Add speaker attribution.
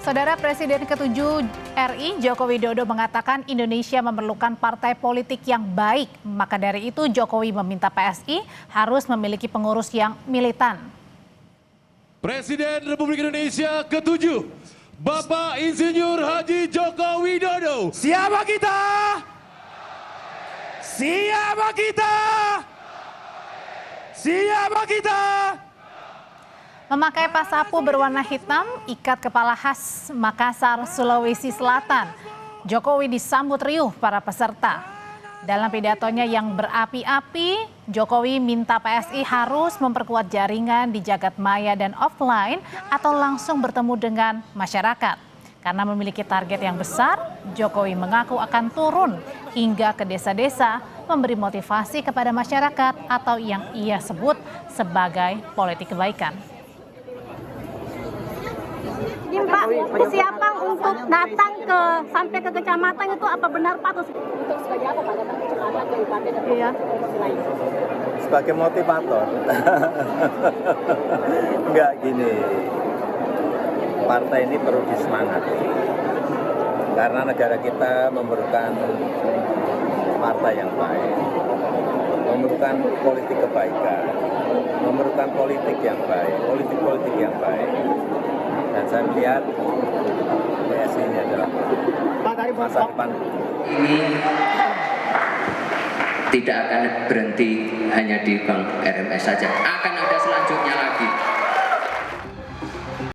Speaker 1: Saudara Presiden ke-7 RI Joko Widodo mengatakan Indonesia memerlukan partai politik yang baik. Maka dari itu Jokowi meminta PSI harus memiliki pengurus yang militan.
Speaker 2: Presiden Republik Indonesia ke-7, Bapak Insinyur Haji Joko Widodo.
Speaker 3: Siapa kita? Siapa kita? Siapa kita?
Speaker 1: Memakai pasapu berwarna hitam, ikat kepala khas Makassar, Sulawesi Selatan, Jokowi disambut riuh para peserta. Dalam pidatonya yang berapi-api, Jokowi minta PSI harus memperkuat jaringan di jagat maya dan offline atau langsung bertemu dengan masyarakat. Karena memiliki target yang besar, Jokowi mengaku akan turun hingga ke desa-desa memberi motivasi kepada masyarakat atau yang ia sebut sebagai politik kebaikan.
Speaker 4: Jadi Pak, kesiapan untuk datang sampai ke kecamatan itu apa benar Pak? Untuk sebagai apa Pak datang ke kecamatan ke Kabupaten dan provinsi lain?
Speaker 5: Sebagai motivator. Enggak gini. Partai ini perlu disemangati. Karena negara kita memerlukan partai yang baik. Memerlukan politik kebaikan. Memerlukan politik yang baik, politik-politik yang baik. Dan saya melihat PSI ini adalah masa depan.
Speaker 6: Ini tidak akan berhenti hanya di Bank RMS saja, akan ada selanjutnya lagi.